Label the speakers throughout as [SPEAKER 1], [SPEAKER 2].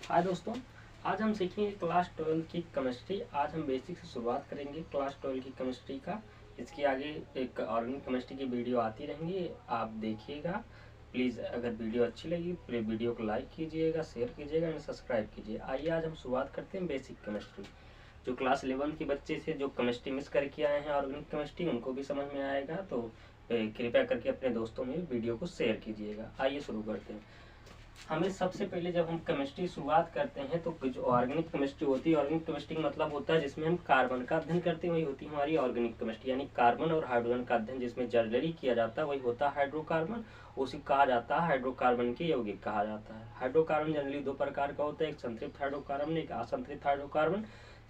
[SPEAKER 1] हाय दोस्तों, आज हम सीखेंगे क्लास 12 की केमिस्ट्री। आज हम बेसिक से शुरुआत करेंगे क्लास 12 की केमिस्ट्री का। इसके आगे एक ऑर्गेनिक केमिस्ट्री की वीडियो आती रहेंगी, आप देखिएगा। प्लीज़ अगर वीडियो अच्छी लगी प्लीज़ वीडियो को लाइक कीजिएगा, शेयर कीजिएगा एंड सब्सक्राइब कीजिए। आइए आज हम शुरुआत करते हैं बेसिक केमिस्ट्री। जो क्लास 11 के बच्चे थे जो केमिस्ट्री मिस करके आए हैं ऑर्गेनिक केमिस्ट्री, उनको भी समझ में आएगा, तो कृपया करके अपने दोस्तों में वीडियो को शेयर कीजिएगा। आइए शुरू करते हैं। हमें सबसे पहले जब हम केमिस्ट्री शुरुआत करते हैं तो जो ऑर्गेनिक केमिस्ट्री होती है, ऑर्गेनिक केमिस्ट्री का मतलब होता है जिसमें हम कार्बन का अध्ययन करते हैं, वही होती है हमारी ऑर्गेनिक केमिस्ट्री। यानी कार्बन और हाइड्रोजन का अध्ययन जिसमें जनरली किया जाता है वही होता है हाइड्रोकार्बन। उसी कहा जाता है हाइड्रोकार्बन के यौगिक कहा जाता है। हाइड्रोकार्बन जनरली दो प्रकार का होता है, एक संतृप्त हाइड्रोकार्बन, एक असंतृप्त हाइड्रोकार्बन।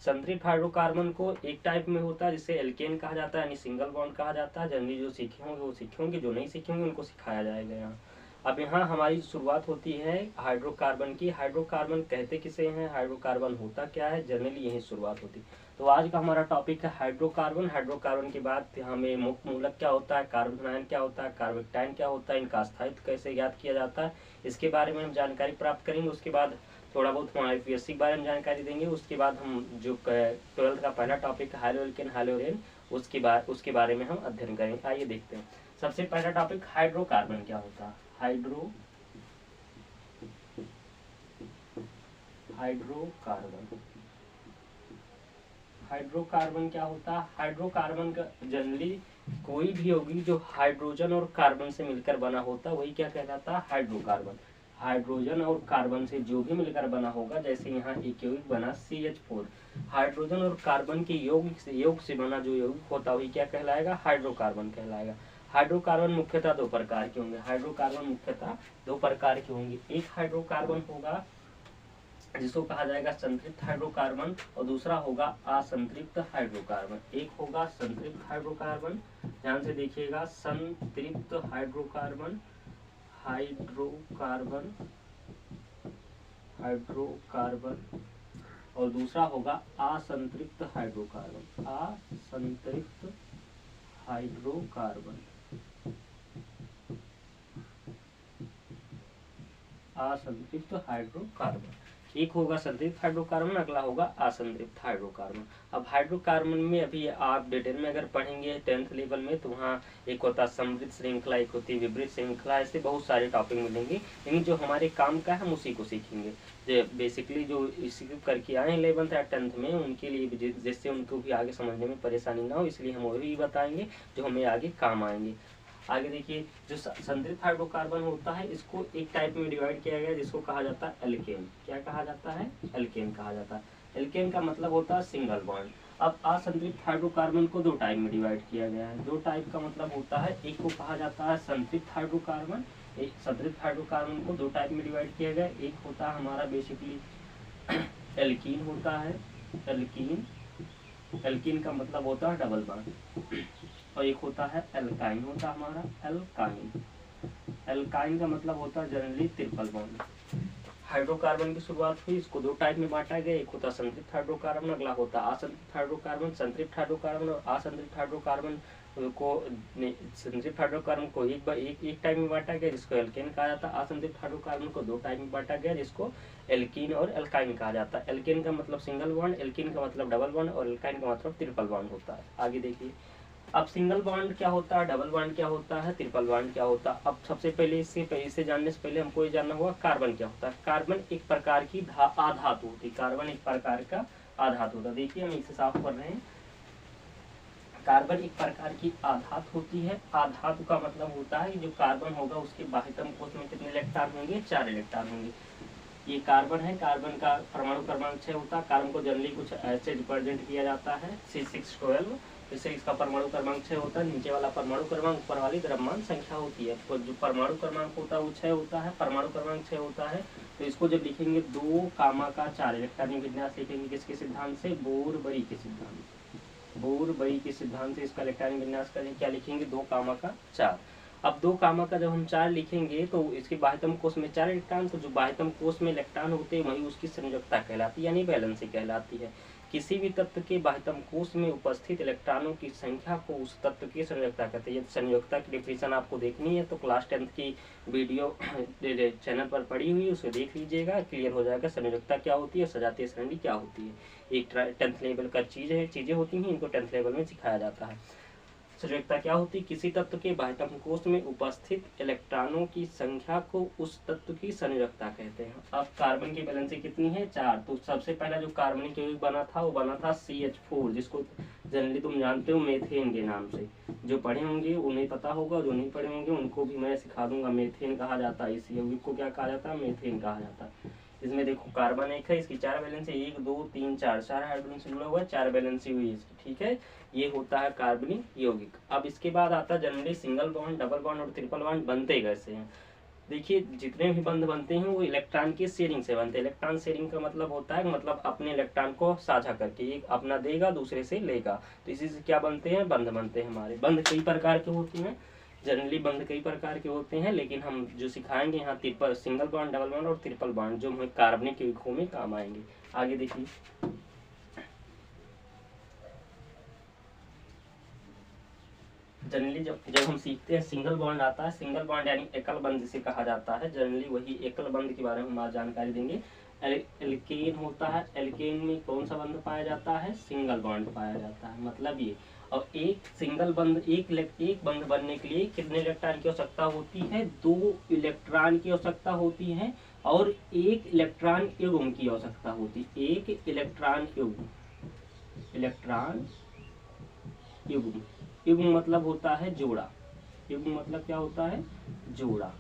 [SPEAKER 1] संतृप्त हाइड्रोकार्बन को एक टाइप में होता है जिसे एल्केन कहा जाता है, यानी सिंगल बॉन्ड कहा जाता है। जनरली जो सीखे होंगे वो सीखे होंगे, जो नहीं सीखे होंगे उनको सिखाया जाएगा यहाँ। अब यहाँ हमारी शुरुआत होती है हाइड्रोकार्बन की। हाइड्रोकार्बन कहते किसे हैं, हाइड्रोकार्बन होता क्या है, जनरली यही शुरुआत होती। तो आज का हमारा टॉपिक है हाइड्रोकार्बन। हाइड्रोकार्बन के बाद हमें मुख्य मूलक क्या होता है, कार्बन आयन क्या होता है, कार्बोक्टाइन क्या होता है, इनका स्थायित्व कैसे ज्ञात किया जाता है, इसके बारे में हम जानकारी प्राप्त करेंगे। उसके बाद थोड़ा बहुत हम IUPAC के बारे में जानकारी देंगे। उसके बाद हम जो 12th का पहला टॉपिक है हाइड्रोएल्केन हाइड्रोरेन, उसके बारे में हम अध्ययन करेंगे। आइए देखते हैं। सबसे पहला टॉपिक हाइड्रोकार्बन क्या होता है। हाइड्रोकार्बन हाइड्रोकार्बन क्या होता है। हाइड्रोकार्बन का जनरली कोई भी होगी जो हाइड्रोजन और कार्बन से मिलकर बना होता है वही क्या कहलाता है, हाइड्रोकार्बन। हाइड्रोजन और कार्बन से जो भी मिलकर बना होगा, जैसे यहाँ एक यौगिक बना CH4, हाइड्रोजन और कार्बन के योग से बना जो यौगिक होता है वही क्या कहलाएगा, हाइड्रोकार्बन कहलाएगा। हाइड्रोकार्बन मुख्यतः दो प्रकार के होंगे। हाइड्रोकार्बन मुख्यतः दो प्रकार के होंगे। एक हाइड्रोकार्बन होगा जिसको कहा जाएगा संतृप्त हाइड्रोकार्बन, और दूसरा होगा असंतृप्त हाइड्रोकार्बन। एक होगा संतृप्त हाइड्रोकार्बन, ध्यान से देखिएगा, संतृप्त हाइड्रोकार्बन, हाइड्रोकार्बन हाइड्रोकार्बन और दूसरा होगा असंतृप्त हाइड्रोकार्बन, असंतृप्त हाइड्रोकार्बन, असंतृप्त हाइड्रोकार्बन। एक होगा संतृप्त हाइड्रोकार्बन, अगला होगा असंतृप्त हाइड्रोकार्बन। अब हाइड्रोकार्बन में अभी आप डिटेल में अगर पढ़ेंगे 10th लेवल में तो वहाँ एक होता है समृद्ध श्रृंखला, एक होती है विपरीत श्रृंखला, ऐसे बहुत सारे टॉपिक मिलेंगे। लेकिन जो हमारे काम का है हम उसी को सीखेंगे। बेसिकली जो इसी करके आए 11th या 10th में उनके लिए, जिससे उनको भी आगे समझने में परेशानी ना हो, इसलिए हम वही बताएंगे जो हमें आगे काम आएंगे। आगे देखिए, जो संतृप्त हाइड्रोकार्बन होता है इसको एक टाइप में डिवाइड किया गया जिसको कहा जाता है एल्केन। क्या कहा जाता है, एल्केन कहा जाता है। एल्केन का मतलब होता है सिंगल बॉन्ड। अब असंतृप्त हाइड्रोकार्बन को दो टाइप में डिवाइड किया गया है। दो टाइप का मतलब होता है, एक को कहा जाता है संतृप्त हाइड्रोकार्बन। एक संतृप्त हाइड्रोकार्बन को दो टाइप में डिवाइड किया गया। एक होता है हमारा बेसिकली एल्कीन होता है, एल्कीन। एल्कीन का मतलब होता है डबल बॉन्ड। और एक होता है एल्काइन, होता है हमारा एल्काइन। एल्काइन का मतलब होता है जनरली ट्रिपल बॉन्ड। हाइड्रोकार्बन की शुरुआत हुई, इसको दो टाइप में बांटा गया। एक होता है संतृप्त हाइड्रोकार्बन, अगला होता है असंतृप्त हाइड्रोकार्बन। संतृप्त हाइड्रोकार्बन और असंतृप्त हाइड्रोकार्बन को, संतृप्त हाइड्रोकार्बन को एक टाइप में बांटा गया जिसको एल्केन कहा जाता है। असंतृप्त हाइड्रोकार्बन को दो टाइप में बांटा गया जिसको एल्कीन और एल्काइन कहा जाता है। एल्केन का मतलब सिंगल बॉन्ड, एल्कीन का मतलब डबल बॉन्ड और एल्काइन का मतलब ट्रिपल बॉन्ड होता है। आगे देखिए, अब सिंगल बॉन्ड क्या होता है, डबल बॉन्ड क्या होता है, ट्रिपल बॉन्ड क्या होता है। अब सबसे पहले इसे जानने से पहले हमको ये जानना होगा कार्बन क्या होता है। कार्बन एक प्रकार की आधातु होती है। कार्बन एक प्रकार का आधातु होता है। देखिए हम इसे साफ कर रहे हैं। कार्बन एक प्रकार की आधातु होती है। आधातु का मतलब होता है जो कार्बन होगा उसके बाह्यतम कोश में कितने इलेक्ट्रॉन होंगे, 4 इलेक्ट्रॉन होंगे। ये कार्बन है, कार्बन का परमाणु क्रमांक 6 होता है। कार्बन को जनरली कुछ ऐसे रिप्रेजेंट किया जाता है C612, इससे इसका परमाणु क्रमांक 6 होता है। नीचे वाला परमाणु क्रमांक, ऊपर वाली द्रव्यमान संख्या होती है। तो जो परमाणु क्रमांक होता है वो 6 होता है, परमाणु क्रमांक 6 होता है। तो इसको जब लिखेंगे 2 कामा का 4 इलेक्ट्रॉनिक विन्यास लिखेंगे किसके सिद्धांत से, बोर-बरी के सिद्धांत से। बोर-बरी के सिद्धांत से इसका इलेक्ट्रॉनिक विन्यास करेंगे, क्या लिखेंगे, 2 कामा का 4। अब 2 कामा का जब हम 4 लिखेंगे तो इसके बाह्यतम कोश में 4 इलेक्ट्रॉन, तो जो बाह्यतम कोश में इलेक्ट्रॉन होते हैं वही उसकी संयोजकता कहलाती है, यानी वैलेंसी कहलाती है। किसी भी तत्व के बाह्यतम कोश में उपस्थित इलेक्ट्रॉनों की संख्या को उस तत्व की संयोजकता कहते हैं। ये संयोजकता की डिफिनेशन आपको देखनी है तो क्लास 10th की वीडियो चैनल पर पड़ी हुई है, उसे देख लीजिएगा, क्लियर हो जाएगा संयोजकता क्या होती है, सजातीय सरणी क्या होती है। एक 10th लेवल का चीजें होती हैं, इनको 10th लेवल में सिखाया जाता है। संयोजकता क्या होती है, किसी तत्व के बाह्यतम कोश में उपस्थित इलेक्ट्रॉनों की संख्या को उस तत्व की संयोजकता कहते हैं। अब कार्बन की वैलेंसी कितनी है, 4। तो सबसे पहला जो कार्बनिक यौगिक बना था वो बना था CH4, जिसको जनरली तुम जानते हो मेथेन के नाम से। जो पढ़े होंगे उन्हें पता होगा, जो नहीं पढ़े होंगे उनको भी मैं सिखा दूंगा। मेथेन कहा जाता है इस यौगिक को, क्या कहा जाता है, मेथेन कहा जाता है। इसमें देखो कार्बन एक है, इसकी 4 वैलेंसी, 1 2 3 4 हाइड्रोजन से जुड़ा हुआ है, 4 वैलेंसी हुई इसकी, ठीक है। ये होता है कार्बनिक यौगिक। अब इसके बाद आता है generally single bond, double bond और ट्रिपल बॉन्ड बनते कैसे हैं। देखिए जितने भी बंध बनते हैं वो इलेक्ट्रॉन की शेयरिंग से बनते हैं। इलेक्ट्रॉन शेयरिंग का मतलब होता है मतलब अपने इलेक्ट्रॉन को साझा करके, एक अपना देगा दूसरे से लेगा, तो इसी से क्या बनते हैं, बंध बनते हैं। हमारे बंध कई प्रकार के होते हैं, जनरली बंध कई प्रकार के होते हैं, लेकिन हम जो सिखाएंगे यहाँ triple, single bond, double bond और ट्रिपल बॉन्ड, जो हमें कार्बनिक यौगिकों में काम आएंगे। आगे देखिए, जनरली जब हम सीखते हैं सिंगल बॉन्ड आता है, सिंगल बॉन्ड यानी एकल बंध जिसे कहा जाता है, जनरली वही एकल बंध के बारे में हम आज जानकारी देंगे। एल्केन होता है, एल्केन में कौन सा बंध पाया जाता है, सिंगल बॉन्ड पाया जाता है, मतलब ये। और एक सिंगल बंध, एक बंध बनने के लिए कितने इलेक्ट्रॉन की आवश्यकता होती है, 2 इलेक्ट्रॉन की आवश्यकता होती है और 1 इलेक्ट्रॉन युग्म की आवश्यकता होती है। 1 इलेक्ट्रॉन युग्म, इलेक्ट्रॉन युग्म, युग्म मतलब होता है जोड़ा, युग्म मतलब क्या होता है, जोड़ा,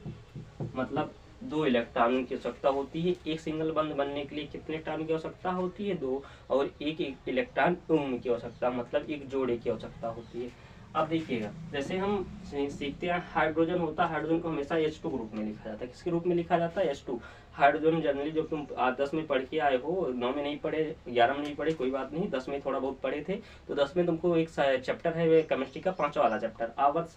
[SPEAKER 1] मतलब 2 इलेक्ट्रॉनों की आवश्यकता होती है। एक सिंगल बंध बनने के लिए कितने इलेक्ट्रॉन की आवश्यकता होती है, 2, और एक इलेक्ट्रॉन युग्म की आवश्यकता, मतलब एक जोड़े की आवश्यकता होती है। अब देखिएगा, जैसे हम सीखते हैं हाइड्रोजन होता है, हाइड्रोजन को हमेशा H2 ग्रुप में लिखा जाता है। किसके रूप में लिखा जाता है, H2। हाइड्रोजन जनरली जो तुम 10 में पढ़ के आए हो, 9 में नहीं पढ़े, 11 में नहीं पढ़े, कोई बात नहीं, 10 में थोड़ा बहुत पढ़े थे, तो 10 में तुमको एक चैप्टर है केमिस्ट्री का 5वां वाला चैप्टर, आवर्त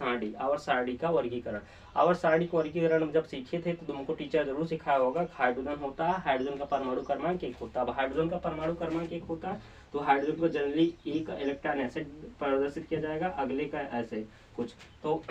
[SPEAKER 1] सारणी का वर्गीकरण। आवर्त सारणी का वर्गीकरण जब सीखे थे तो तुमको टीचर जरूर सिखाया होगा। हाइड्रोजन होता है, हाइड्रोजन का परमाणु क्रमांक 1 होता है। हाइड्रोजन का परमाणु क्रमांक 1 होता है तो हाइड्रोजन को जनरली एक इलेक्ट्रॉन ऐसे प्रदर्शित किया जाएगा, अगले का ऐसे कुछ। तो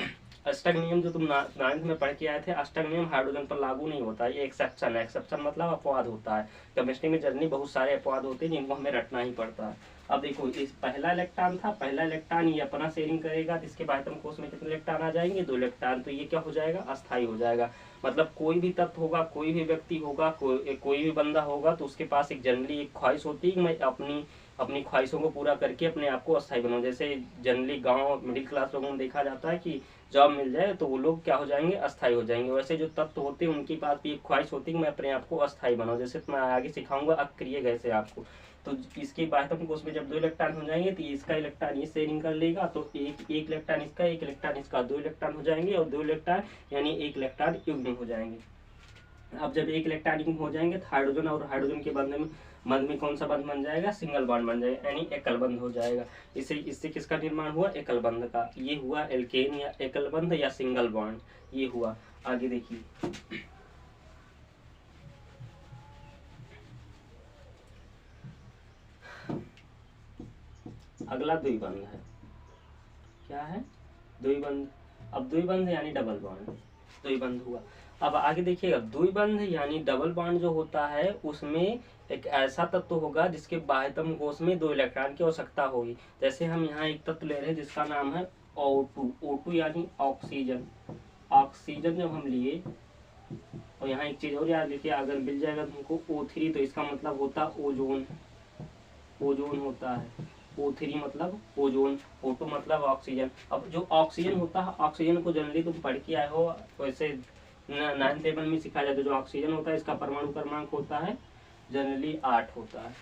[SPEAKER 1] अष्टक नियम जो तुम 9th में पढ़ के आए थे, अष्टक नियम हाइड्रोजन पर लागू नहीं होता, ये एक्सेप्शन है। एक्सेप्शन मतलब अपवाद होता है। केमिस्ट्री में जनरली बहुत सारे अपवाद होते हैं जिनको हमें रटना ही पड़ता है। अब देखो, इस पहला इलेक्ट्रॉन था, पहला इलेक्ट्रॉन ये अपना शेयरिंग करेगा, तो इसके बाह्यतम कोश में कितने इलेक्ट्रॉन आ जाएंगे, 2 इलेक्ट्रॉन। तो ये क्या हो जाएगा, अस्थायी हो जाएगा। मतलब कोई भी तत्व होगा, कोई भी व्यक्ति होगा, कोई भी बंदा होगा, तो उसके पास एक जनरली एक ख्वाहिश होती है कि मैं अपनी ख्वाहिशों को पूरा करके अपने आप को अस्थायी बनाऊं। जैसे जनरली गांव मिडिल क्लास लोगों में देखा जाता है कि जॉब मिल जाए तो वो लोग क्या हो जाएंगे, अस्थायी हो जाएंगे। वैसे जो तत्व होते हैं उनके पास भी एक ख्वाहिश होती है कि मैं अपने आप को अस्थायी बनाऊं। जैसे मैं आगे सिखाऊंगा अक्रिय गैसें आपको। तो इसके बाह्यतम कोश में जब 2 इलेक्ट्रॉन हो जाएंगे तो इसका इलेक्ट्रॉन ये शेयरिंग कर लेगा, तो एक इलेक्ट्रॉन इसका, एक इलेक्ट्रॉन इसका, 2 इलेक्ट्रॉन हो जाएंगे, और 2 इलेक्ट्रॉन यानी 1 इलेक्ट्रॉन युग्म हो जाएंगे। अब जब 1 इलेक्ट्रॉन युग्म हो जाएंगे तो हाइड्रोजन और हाइड्रोजन के बंध में कौन सा बंध बन जाएगा, सिंगल बॉन्ड बन जाएगा, यानी एकल बंध हो जाएगा। इससे किसका निर्माण हुआ, एकल बंध का। ये हुआ एल्केन या एकल बंध या सिंगल बॉन्ड, ये हुआ। आगे देखिए, अगला द्विबंध है। क्या है, द्विबंध। अब द्विबंध यानी डबल बॉन्ड, द्विबंध हुआ। अब आगे देखिएगा, द्विबंध यानी डबल बॉन्ड जो होता है उसमें एक ऐसा तत्व होगा जिसके बाह्यतम कोश में 2 इलेक्ट्रॉन की आवश्यकता होगी। जैसे हम यहाँ एक तत्व ले रहे हैं जिसका नाम है O2, O2 यानी ऑक्सीजन। ऑक्सीजन जब हम लिए, और यहाँ एक चीज और याद रखिए, अगर मिल जाएगा तुमको O3 तो इसका मतलब होता है ओजोन, ओजोन होता है। O3 मतलब ओजोन, O2 मतलब ऑक्सीजन। अब जो ऑक्सीजन होता है, ऑक्सीजन को जनरली तुम पढ़ के आए हो, वैसे 9th लेवल में सिखाया जाता है। जो ऑक्सीजन होता है इसका परमाणु क्रमांक होता है जनरली 8 होता है।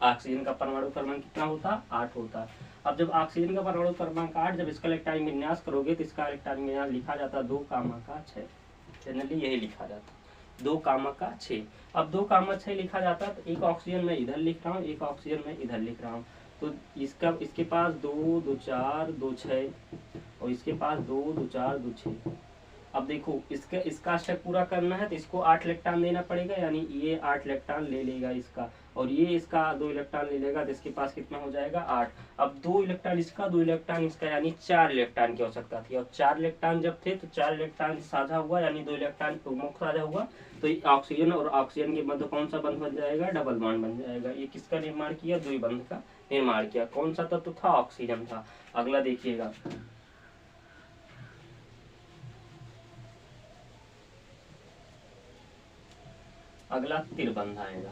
[SPEAKER 1] ऑक्सीजन का परमाणु क्रमांक कितना होता है, 8 होता है। अब जब ऑक्सीजन का परमाणु क्रमांक 8, जब इसका इलेक्ट्रॉनिक विन्यास करोगे तो इसका इलेक्ट्रॉनिक विन्यास लिखा जाता है 2,6। जनरली यही लिखा जाता है 2,6। अब 2,6 लिखा जाता है, तो एक ऑक्सीजन मैं इधर लिख रहा हूँ, एक ऑक्सीजन मैं इधर लिख रहा हूँ। तो इसके पास 2 2 4 2 6 और इसके पास 2 2 4 2 6। अब देखो इसका स्टेप पूरा करना है तो इसको 8 इलेक्ट्रॉन देना पड़ेगा, यानी ये 8 इलेक्ट्रॉन ले लेगा इसका, और ये इसका 2 इलेक्ट्रॉन ले लेगा, तो इसके पास कितना हो जाएगा 8। अब 2 इलेक्ट्रॉन इसका 2 इलेक्ट्रॉन इसका, यानी 4 इलेक्ट्रॉन की आवश्यकता थी। और 4 इलेक्ट्रॉन जब थे तो 4 इलेक्ट्रॉन साझा हुआ, यानी 2 इलेक्ट्रॉन मुक्त साझा हुआ, तो ऑक्सीजन और ऑक्सीजन के मध्य कौन सा बंध बन जाएगा, डबल बॉन्ड बन जाएगा। ये किसका निर्माण किया, द्विबंध का निर्माण किया। कौन सा तत्व था, ऑक्सीजन था। अगला देखिएगा, अगला त्रिबंध आएगा।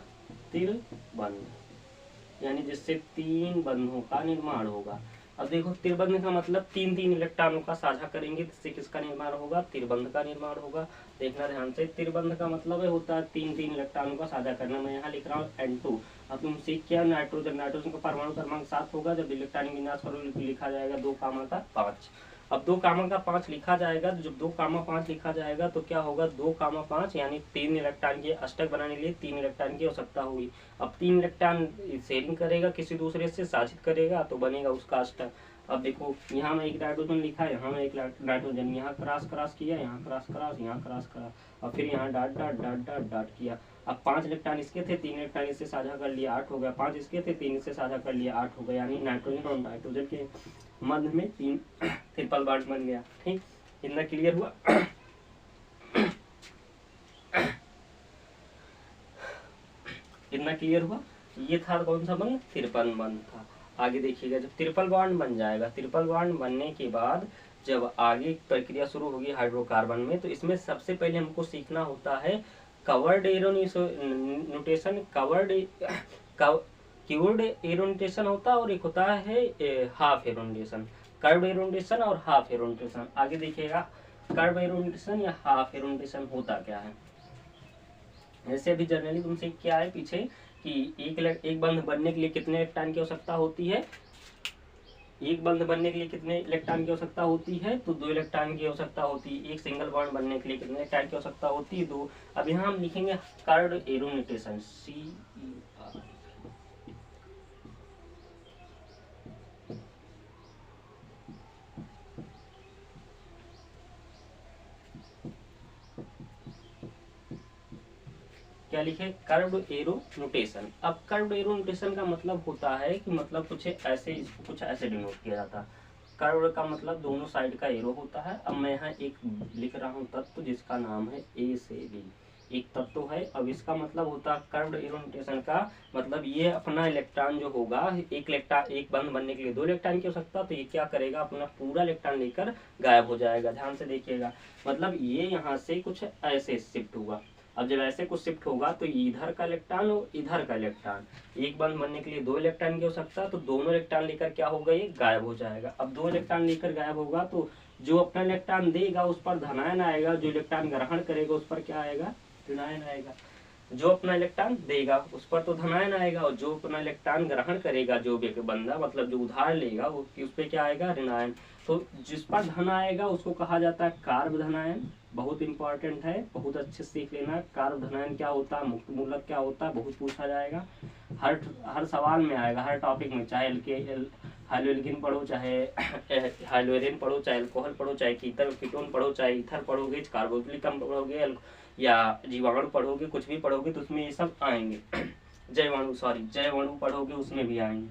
[SPEAKER 1] त्रिबंध यानी जिससे 3 बंधों का निर्माण होगा। अब देखो त्रिबंध का मतलब 3-3 इलेक्ट्रॉनों का साझा करेंगे, जिससे किसका निर्माण होगा, त्रिबंध का निर्माण होगा। देखना ध्यान से, त्रिबंध का मतलब है होता है 3-3 इलेक्ट्रॉनों का साझा करना। मैं यहाँ लिख रहा हूँ N2। अब तुम सीख क्या, नाइट्रोजन का परमाणु क्रमांक 7 होगा, जब इलेक्ट्रॉनिक विन्यास पर लिखा जाएगा 2,5। अब 2,5 लिखा जाएगा, तो जब 2,5 लिखा जाएगा तो क्या होगा, 2,5 यानी 3 इलेक्ट्रॉन के अष्टक बनाने के लिए 3 इलेक्ट्रॉन की आवश्यकता होगी। अब 3 इलेक्ट्रॉन शेयरिंग करेगा, किसी दूसरे से साझित करेगा, तो बनेगा उसका अष्टक। अब देखो यहाँ में एक नाइट्रोजन लिखा है, यहाँ में एक नाइट्रोजन, यहाँ क्रॉस किया, यहाँ क्रॉस, यहाँ क्रॉस, और फिर यहाँ dot dot dot dot dot किया। अब 5 इलेक्ट्रॉन इसके थे, 3 इलेक्ट्रॉन इससे साझा कर लिया, 8 हो गया। 5 इसके थे, 3 इससे साझा कर लिया, 8 हो गया। यानी नाइट्रोजन और नाइट्रोजन के मध्य में 3 ट्रिपल बॉन्ड बन गया। ठीक, इतना क्लियर हुआ। इतना क्लियर हुआ। ये था कौन सा बंध, ट्रिपल बंध था। आगे देखिएगा, जब ट्रिपल बॉन्ड बन जाएगा, ट्रिपल बॉन्ड बनने के बाद जब आगे प्रक्रिया शुरू होगी हाइड्रोकार्बन में, तो इसमें सबसे पहले हमको सीखना होता है कवर्ड एरो नोटेशन। कीवर्ड एरोटेशन होता है, और एक होता है हाफ एरोटेशन। कर्व एरोटेशन और हाफ एरोटेशन। आगे देखिएगा कर्व एरोटेशन या हाफ एरोटेशन होता क्या है। जैसे अभी जनरली तुमसे क्या है पीछे कि एक बंध बनने के लिए कितने इलेक्ट्रॉन की आवश्यकता होती है, एक बंध बनने के लिए कितने इलेक्ट्रॉन की आवश्यकता होती है, तो 2 इलेक्ट्रॉन की आवश्यकता होती है। एक सिंगल बॉन्ड बनने के लिए कितने इलेक्ट्रॉन की आवश्यकता होती है, 2। अब यहाँ हम लिखेंगे कर्व एरोटेशन, CER। क्या लिखे, कर्व एरो नोटेशन। अब कर्व एरो नोटेशन का मतलब होता है कि मतलब कुछ ऐसे डिनोट किया जाता है। कर्व का मतलब दोनों साइड का एरो होता है। अब मैं यहाँ एक लिख रहा हूँ तत्व जिसका नाम है A से B, एक तत्व है। अब इसका मतलब होता है कर्व एरो नोटेशन का मतलब ये अपना इलेक्ट्रॉन जो होगा, एक बंध बनने के लिए 2 इलेक्ट्रॉन की आवश्यकता, तो ये क्या करेगा, अपना पूरा इलेक्ट्रॉन लेकर गायब हो जाएगा। ध्यान से देखिएगा, मतलब ये यहाँ से कुछ ऐसे शिफ्ट हुआ। अब जब ऐसे कुछ शिफ्ट होगा तो इधर का इलेक्ट्रॉन और इधर का इलेक्ट्रॉन, एक बंध बनने के लिए 2 इलेक्ट्रॉन की आवश्यकता, तो दोनों इलेक्ट्रॉन लेकर क्या होगा, ये गायब हो जाएगा। अब 2 इलेक्ट्रॉन लेकर गायब होगा तो जो अपना इलेक्ट्रॉन देगा उस पर धनायन आएगा, जो इलेक्ट्रॉन ग्रहण करेगा उस पर क्या आएगा, ऋणायन आएगा। जो अपना इलेक्ट्रॉन देगा उस पर तो धनायन आएगा, और जो अपना इलेक्ट्रॉन ग्रहण करेगा, जो भी बंदा मतलब जो उधार लेगा वो उस पर क्या आएगा, ऋणायन। तो जिस पर धन आएगा उसको कहा जाता है कार्ब धनायन। बहुत इंपॉर्टेंट है, बहुत अच्छे से सीख लेना। कार्ब धनायन क्या होता है, मुक्त मूलक क्या होता है, बहुत पूछा जाएगा, हर सवाल में आएगा, हर टॉपिक में। चाहे हाइलोलिगिन पढ़ो, चाहे हाइलोरिन पढ़ो, चाहे अल्कोहल पढ़ो, चाहे कीटोन पढ़ो, चाहे ईथर पढ़ोगे, कार्बोक्सिलिक अम्ल पढ़ोगे या जीवाणु पढ़ोगे, कुछ भी पढ़ोगे तो उसमें ये सब आएंगे। जैवाणु पढ़ोगे उसमें भी आएंगे।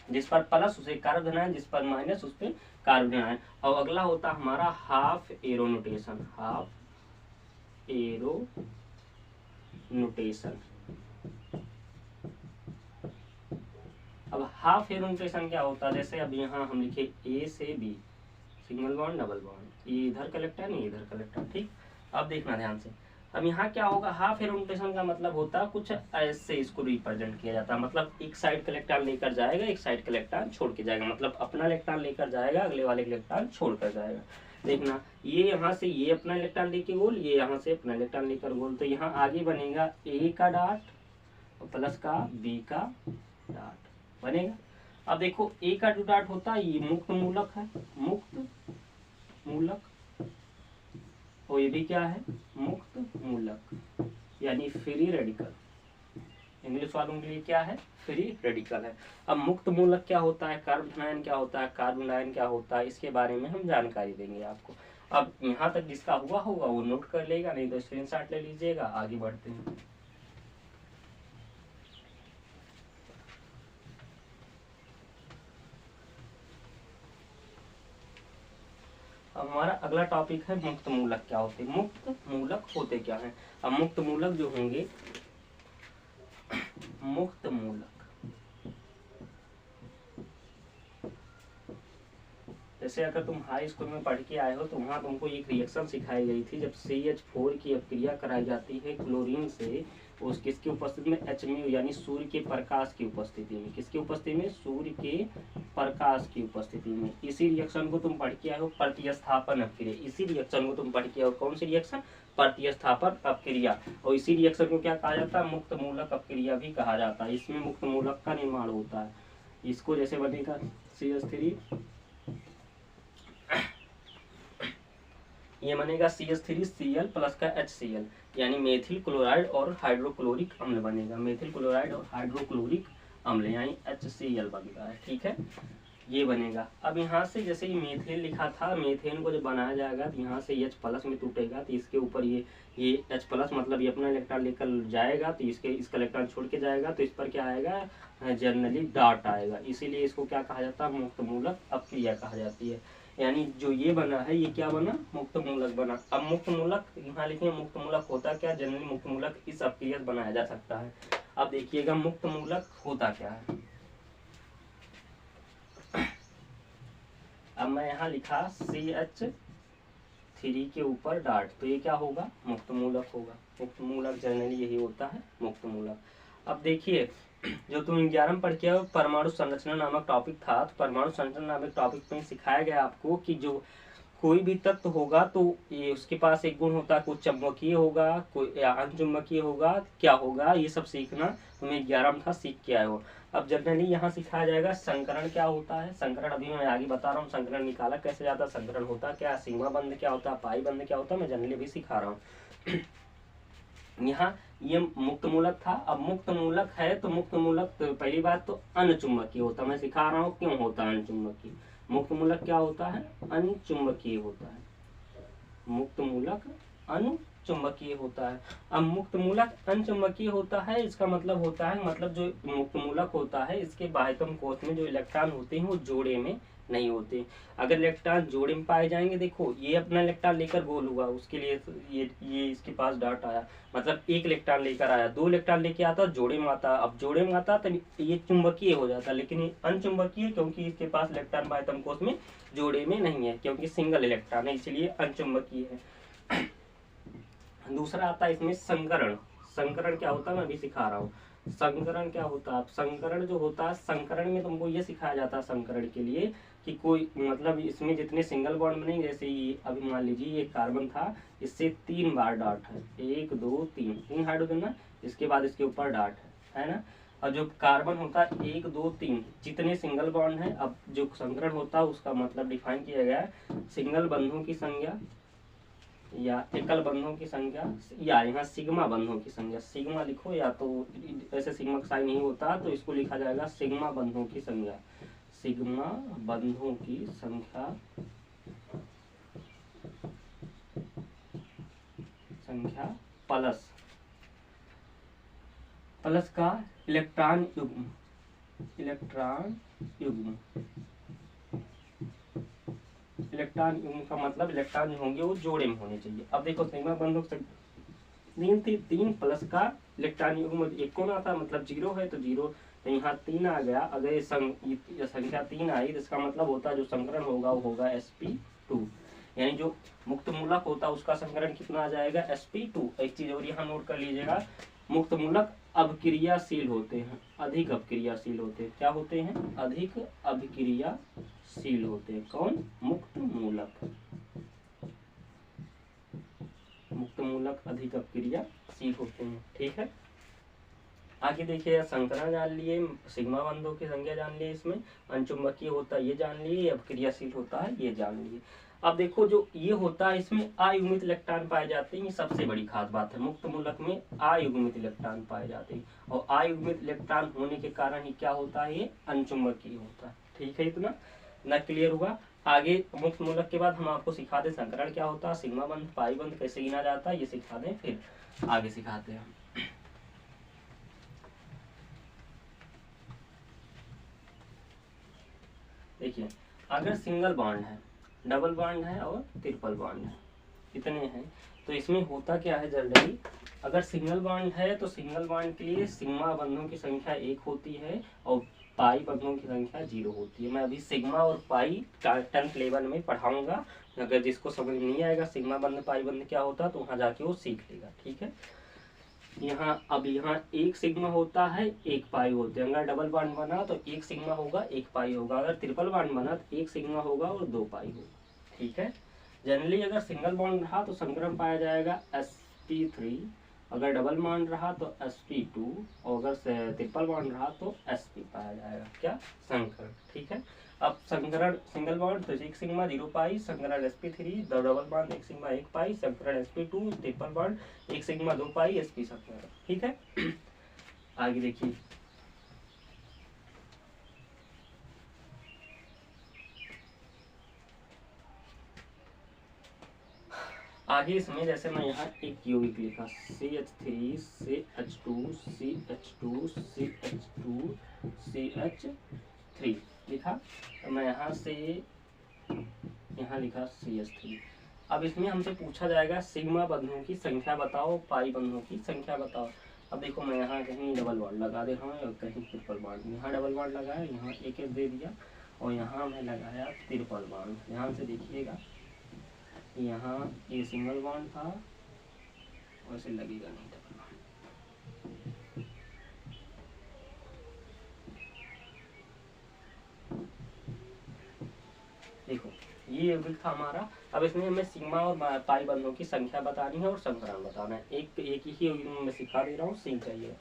[SPEAKER 1] जिस पर प्लस उसे कार्ब धनायन, जिस पर माइनस उस पर कार्ब धनायन। और अगला होता हमारा half arrow notation. Half arrow notation. अब हाफ एरो नोटेशन क्या होता है, जैसे अब यहाँ हम लिखे A से B, single bond double bond, ये इधर का इलेक्ट्रॉन, ये इधर का इलेक्ट्रॉन। ठीक, अब देखना ध्यान से। अब यहाँ क्या होगा, हाफ एरो नोटेशन का मतलब होता है कुछ ऐसे इसको रिप्रेजेंट किया जाता है। मतलब एक साइड का इलेक्ट्रॉन लेकर जाएगा, एक साइड का इलेक्ट्रॉन छोड़ के जाएगा। मतलब अपना इलेक्ट्रॉन लेकर जाएगा, अगले वाले इलेक्ट्रॉन छोड़ कर जाएगा। देखना, ये यहाँ से ये अपना इलेक्ट्रॉन लेके गोल, ये यहाँ से अपना इलेक्ट्रॉन लेकर गोल, तो यहाँ आगे बनेगा A का डॉट और प्लस का B का डॉट बनेगा। अब देखो A का जो डॉट होता है ये मुक्त मूलक है, मुक्त मूलक, और ये भी क्या है, मुक्त मूलक, यानी फ्री रेडिकल। इंग्लिश वालों के लिए क्या है, फ्री रेडिकल है। अब मुक्त मूलक क्या होता है, कार्ब धनायन क्या होता है, कार्बन आयन क्या होता है, इसके बारे में हम जानकारी देंगे आपको। अब यहाँ तक जिसका हुआ होगा वो नोट कर लेगा, नहीं तो स्क्रीनशॉट ले लीजिएगा। आगे बढ़ते हैं। हमारा अगला टॉपिक है मुक्त मूलक क्या होते हैं। मुक्त मूलक होते क्या हैं। अब मुक्त मूलक जो होंगे, मुक्त मूलक जैसे अगर तुम हाई स्कूल में पढ़ के आए हो तो वहाँ तुमको एक रिएक्शन सिखाई गई थी, जब CH4 की अपक्रिया कराई जाती है क्लोरीन से, उस किसकी उपस्थिति में, HMU यानी सूर्य के प्रकाश की उपस्थिति में। किसकी उपस्थिति में, सूर्य के प्रकाश की उपस्थिति में। इसी रिएक्शन को तुम पढ़ के आए हो प्रतिस्थापन अपक्रिया। इसी रिएक्शन को तुम पढ़ के आए हो, कौन सी रिएक्शन, प्रतिस्थापन अपक्रिया। और इसी रिएक्शन को क्या कहा जाता है, मुक्त मूलक अपक्रिया भी कहा जाता है। इसमें मुक्त मूलक का निर्माण होता है। इसको जैसे बनेगा CH3, ये बनेगा CH3Cl प्लस का HCl, यानी मेथिल क्लोराइड और हाइड्रोक्लोरिक अम्ल बनेगा। मेथिल क्लोराइड और हाइड्रोक्लोरिक अम्ल यानी HCl बनता है। ठीक है, ये बनेगा। अब यहाँ से जैसे ये मेथेन लिखा था, मेथेन को जब बनाया जाएगा तो यहाँ से H प्लस में टूटेगा, तो इसके ऊपर ये H प्लस मतलब ये अपना इलेक्ट्रॉन लेकर जाएगा, तो इसका इलेक्ट्रॉन छोड़ के जाएगा, तो इस पर क्या आएगा, जनरली डॉट आएगा। इसीलिए इसको क्या कहा जाता है, मुक्त मूलक अपक्रिया कहा जाती है। यानी जो ये बना है, ये क्या बना, मुक्त मूलक बना। अब मुक्त मूलक यहाँ लिखिए, मुक्त मूलक होता क्या, जनरली मुक्त मूलक इस अपक्रिया से बनाया जा सकता है। अब देखिएगा मुक्त मूलक होता क्या है। अब मैं यहाँ लिखा CH3 के ऊपर डॉट, तो ये क्या होगा, मुक्त मूलक होगा। मुक्त मूलक जनरली यही होता है, मुक्त मूलक। अब देखिए, जो तुम 11 में पढ़ के आओ, परमाणु संरचना नामक टॉपिक था, तो परमाणु संरचना नामक टॉपिक में सिखाया गया आपको कि जो कोई भी तत्व होगा तो ये उसके पास एक गुण होता है, कोई चुंबकीय होगा, कोई अनचुंबकीय होगा, क्या होगा, ये सब सीखना तुम्हें 11 में था, सीख के आए हो। अब जनरली यहाँ सिखाया जाएगा संकरण क्या होता है। संकरण अभी मैं आगे बता रहा हूँ, संकरण निकाला कैसे जाता है, संकरण होता क्या, सिग्मा बंध क्या होता है, पाई बंध क्या होता है, मैं जनरली भी सिखा रहा हूँ। यहाँ ये मुक्त मूलक था। अब मुक्त मूलक है तो मुक्त मूलक तो पहली बात तो अनचुंबकीय होता है। मैं सिखा रहा हूँ क्यों होता है अनचुंबकीय। मुक्त मूलक क्या होता है, अनचुंबकीय होता है। मुक्त मूलक अनचुंबकीय होता है। अब मुक्त मूलक अनचुंबकीय होता है, इसका मतलब होता है, मतलब जो मुक्त मूलक होता है इसके बाह्यतम कोश में जो इलेक्ट्रॉन होते हैं वो जोड़े में नहीं होते। अगर इलेक्ट्रॉन जोड़े में पाए जाएंगे, देखो ये अपना इलेक्ट्रॉन लेकर गोल हुआ, उसके लिए ये इसके पास डॉट आया, मतलब एक इलेक्ट्रॉन लेकर आया, दो इलेक्ट्रॉन लेके आता जोड़े में आता। अब जोड़े में आता तब ये चुंबकीय हो जाता, लेकिन ये अनचुंबकीय, क्योंकि इसके पास इलेक्ट्रॉन बाह्यतम कोश में जोड़े में नहीं है, क्योंकि सिंगल इलेक्ट्रॉन है, इसलिए अनचुंबकीय है। दूसरा आता है इसमें संकरण। संकरण क्या होता है मैं अभी सिखा रहा हूँ। संकरण क्या होता है, संकरण जो होता है, संकरण में तुमको ये सिखाया जाता है संकरण के लिए कि कोई मतलब इसमें जितने सिंगल बॉन्ड बनेंगे, जैसे ये अभी मान लीजिए ये कार्बन था, इससे 3 बार डॉट है, 1 2 3 हाइड्रोजन है, इसके बाद इसके ऊपर डॉट है ना। और जो कार्बन होता है 1 2 3 जितने सिंगल बॉन्ड है। अब जो संकरण होता है उसका मतलब डिफाइन किया गया है, सिंगल बंधों की संख्या या एकल बंधों की संख्या, या यहाँ सिग्मा बंधों की संख्या, सिग्मा लिखो, या तो ऐसे सिग्मा का साइन नहीं होता तो इसको लिखा जाएगा सिग्मा बंधों की संख्या। सिग्मा बंधों की संख्या प्लस का इलेक्ट्रॉन युग्म, इलेक्ट्रॉन युग्म का मतलब इलेक्ट्रॉन होंगे वो जोड़े में होने चाहिए। अब देखो सिग्मा बंधों की 3 प्लस का इलेक्ट्रॉन युग्म, एक कौन आता मतलब 0 है तो 0, तो यहाँ 3 आ गया। अगर ये संख्या 3 आई तो इसका मतलब होता है जो संकरण होगा वो होगा sp2, यानी जो मुक्त मूलक होता है उसका संकरण कितना आ जाएगा, sp2। एक चीज और यहाँ नोट कर लीजिएगा, मुक्त मूलक अभिक्रियाशील होते हैं, अधिक अभिक्रियाशील होते हैं। क्या होते हैं, अधिक अभिक्रियाशील होते हैं। कौन, मुक्त मूलक। मुक्त मूलक अधिक अभिक्रियाशील होते हैं। ठीक है, आगे देखिए, संकरण जान लिए, सिग्मा बंधों की संख्या जान लिए, इसमें अनचुंबकीय होता है ये जान लिए, अभिक्रियाशील होता है ये जान लिए। अब देखो जो ये होता है इसमें अयुग्मित इलेक्ट्रॉन पाए जाते हैं, ये सबसे बड़ी खास बात है। मुक्त मूलक में अयुग्मित इलेक्ट्रॉन पाए जाते हैं, और अयुग्मित इलेक्ट्रॉन होने के कारण ही क्या होता है, ये अनचुंबकीय होता है। ठीक है, इतना ना क्लियर हुआ। आगे मुक्त मूलक के बाद हम आपको सिखा दें संकरण क्या होता है, सिग्मा बंध पाई बंध कैसे गिना जाता है, ये सिखा दें, फिर आगे सिखाते हैं। देखिए अगर सिंगल बॉन्ड है, डबल बॉन्ड है और ट्रिपल बॉन्ड है, इतने हैं, तो इसमें होता क्या है जनरली, अगर सिंगल बॉन्ड है तो सिंगल बॉन्ड के लिए सिग्मा बंधों की संख्या 1 होती है और पाई बंधों की संख्या 0 होती है। मैं अभी सिग्मा और पाई 10th लेवल में पढ़ाऊंगा, अगर जिसको समझ नहीं आएगा सिग्मा बंध पाई बंध क्या होता है तो वहाँ जाके वो सीख लेगा, ठीक है। यहाँ एक सिग्मा होता है, एक पाई होते हैं। अगर डबल बॉन्ड बना तो एक सिग्मा होगा, एक पाई होगा। अगर ट्रिपल बॉन्ड बना तो एक सिग्मा होगा और 2 पाई होगा, ठीक है। जनरली अगर सिंगल बॉन्ड रहा तो संकरण पाया जाएगा sp3, अगर डबल बॉन्ड रहा तो sp2 और अगर ट्रिपल बॉन्ड रहा तो sp पाया जाएगा, क्या, संकरण, ठीक है। अब संकरण सिंगल बॉन्ड तो 1 सिग्मा 0 पाई, संकरण sp3, डबल बॉन्ड 1 सिग्मा 1 पाई, संकरण sp2, ट्रिपल बॉन्ड 1 सिग्मा 2 पाई, sp संकरण, ठीक है। आगे देखिए आगे इसमें जैसे मैं यहाँ एक यौगिक लिखा CH3 CH2 CH2 CH2 CH3 लिखा, तो मैं यहाँ से यहाँ लिखा CH3। अब इसमें हमसे पूछा जाएगा सिग्मा बंधों की संख्या बताओ, पाई बंधों की संख्या बताओ। अब देखो मैं यहाँ कहीं डबल बॉन्ड लगा दे रहा हूँ और कहीं ट्रिपल बॉन्ड, यहाँ डबल बॉन्ड लगाया, यहाँ एक दे दिया और यहाँ मैं लगाया ट्रिपल बॉन्ड। ध्यान से देखिएगा, यहाँ ये सिंगल बॉन्ड था, वैसे लगेगा नहीं डबल बॉन्ड। देखो ये यौगिक था हमारा। अब इसमें हमें सिग्मा और पाई बंधों की संख्या बतानी है और संकरण बताना है। एक ही यौगिक में मैं सिखा दे रहा हूँ, सीख जाइए।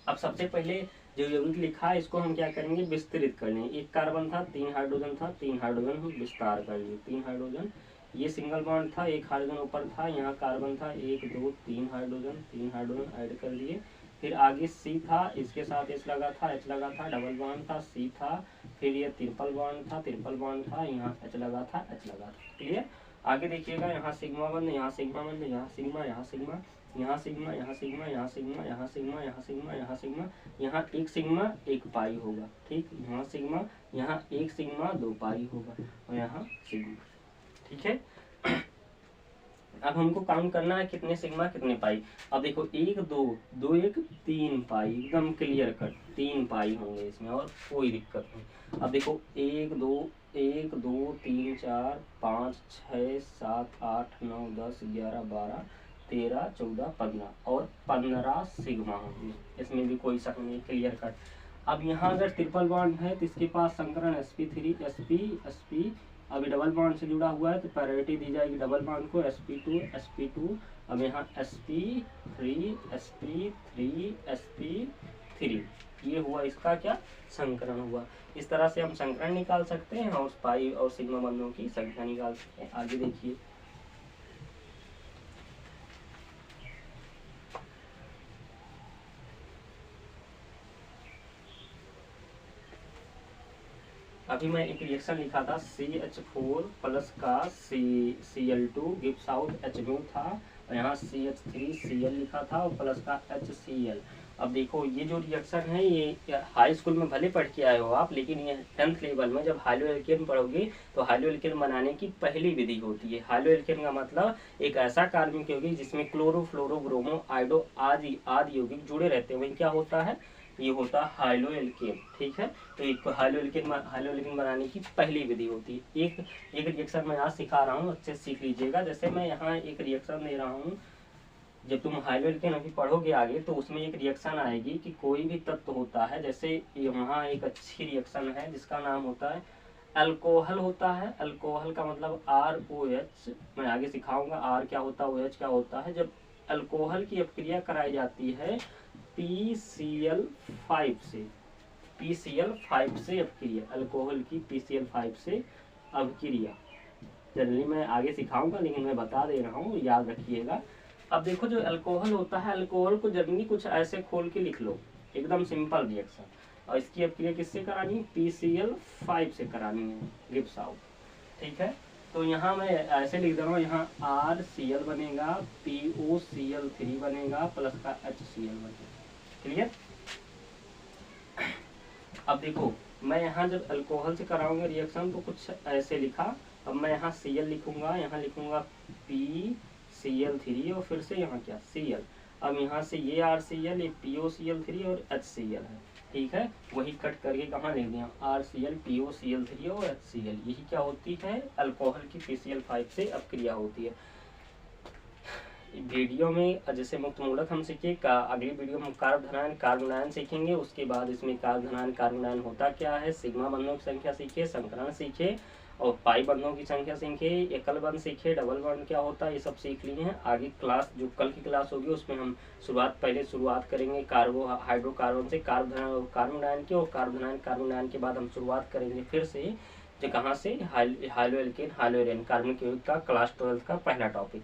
[SPEAKER 1] अब सबसे पहले जो यौगिक लिखा है इसको हम क्या करेंगे, विस्तृत कर लेंगे। एक कार्बन था, 3 हाइड्रोजन था, 3 हाइड्रोजन हम विस्तार कर लिए, 3 हाइड्रोजन। ये सिंगल बॉन्ड था, 1 हाइड्रोजन ऊपर था, यहाँ कार्बन था, 1 2 3 हाइड्रोजन, 3 हाइड्रोजन ऐड कर लिए। फिर आगे C था, इसके साथ H लगा था, डबल बॉन्ड था, C था। फिर ये ट्रिपल बॉन्ड था, यहाँ H लगा था, क्लियर। आगे देखिएगा, यहाँ सिग्मा बंध, यहाँ सिग्मा बंध, यहाँ सिग्मा, यहाँ सिग्मा, यहाँ सिग्मा, यहाँ सिग्मा, यहाँ सिग्मा, यहाँ सिग्मा, यहाँ सिग्मा, यहाँ सिग्मा, यहाँ एक सिग्मा 1 पाई होगा, ठीक। यहाँ सिग्मा, यहाँ 1 सिग्मा 2 पाई होगा और यहाँ सिग्मा, ठीक है। अब हमको काउंट करना है कितने सिग्मा कितने पाई। अब देखो 1 2 2 1 3 पाई, एकदम क्लियर कट 3 पाई होंगे इसमें और कोई दिक्कत नहीं। अब देखो 1 2 1 2 3 4 5 6 7 8 9 10 11 12 13 14 15 और 15 सिग्मा होंगे, इसमें भी कोई शक नहीं, क्लियर कट। अब यहाँ अगर ट्रिपल बॉन्ड है तो इसके पास संकरण sp3 sp अभी डबल बॉन्ड से जुड़ा हुआ है तो प्रायोरिटी दी जाएगी डबल बॉन्ड को, sp2 अब यहाँ sp3 sp3 ये हुआ इसका क्या, संकरण हुआ। इस तरह से हम संकरण निकाल सकते हैं और पाई और सिग्मा बंधों की संख्या निकाल सकते हैं। आगे देखिए, अभी मैं एक रिएक्शन लिखा था CH4 प्लस का Cl2 गिव्स आउट H2 था और यहाँ CH3 Cl लिखा था और प्लस का HCl। अब देखो ये जो रिएक्शन है ये हाई स्कूल में भले पढ़ के आए हो आप, लेकिन ये 10th लेवल में जब हाइलो एल्केन पढ़ोगे तो हाइलो एल्केन बनाने की पहली विधि होती है। हाइलो एल्केन का मतलब एक ऐसा कार्बनिक यौगिक जिसमें क्लोरो फ्लोरो ब्रोमो आइडो आदि यौगिक जुड़े रहते हैं, वही क्या होता है, ये होता है हाइलो एल्केन, ठीक है। तो एक हाइलो एल्केन बनाने की पहली विधि होती है। एक रिएक्शन मैं यहाँ सिखा रहा हूँ, अच्छे से सीख लीजिएगा। जैसे मैं यहाँ एक रिएक्शन दे रहा हूँ, जब तुम हाइलो एल्केन अभी पढ़ोगे आगे तो उसमें एक रिएक्शन आएगी कि कोई भी तत्व होता है, जैसे यहाँ एक अच्छी रिएक्शन है जिसका नाम होता है अल्कोहल होता है। अल्कोहल का मतलब ROH, मैं आगे सिखाऊंगा R क्या होता है, OH क्या होता है। जब अल्कोहल की अपक्रिया कराई जाती है PCl5 से अपक्रिया, अल्कोहल की PCl5 से अपक्रिया, जनरली मैं आगे सिखाऊंगा लेकिन मैं बता दे रहा हूँ, याद रखिएगा। अब देखो जो अल्कोहल होता है, अल्कोहल को जनरली कुछ ऐसे खोल के लिख लो, एकदम सिंपल रिएक्शन। और इसकी अपक्रिया किससे करानी है, PCl5 से करानी है, गिब्स आउट। ठीक है, तो यहाँ मैं ऐसे लिख दे रहा हूँ, यहाँ RCl बनेगा, POCl3 बनेगा, प्लस का HCl बनेगा। क्लियर। अब देखो मैं यहाँ जब अल्कोहल से कराऊंगा रिएक्शन तो कुछ ऐसे लिखा, अब मैं यहाँ Cl लिखूंगा, यहाँ लिखूंगा PCl3 और फिर से यहाँ क्या Cl। अब यहाँ से ये RCl, ये POCl3 और HCl है। ठीक है, वही कट करके कहाँ लिख दिया, RCl, POCl3 और HCl। यही क्या होती है, अल्कोहल की PCl5 से अपक्रिया होती है। वीडियो में जैसे मुक्त मूलक हम सीखे अगली वीडियो में हम कार्बोधनायन कार्बोनायन सीखेंगे। उसके बाद इसमें कार्बोधनायन कार्बोनायन होता क्या है, सिग्मा बंधनों की संख्या सीखे, संकरण सीखे और पाई बंधनों की संख्या सीखे, एकल बंध सीखे, डबल बंध क्या होता है, ये सब सीख लिए हैं। आगे क्लास जो कल की क्लास होगी उसमें हम पहले शुरुआत करेंगे हाइड्रोकार्बन से कार्बोनायन की, और कार्बोनायन के बाद हम शुरुआत करेंगे फिर से जो कहाँ से हाइलो एल्केन हाइलो एरेन कार्बन के युग्म का क्लास 12 का पहला टॉपिक।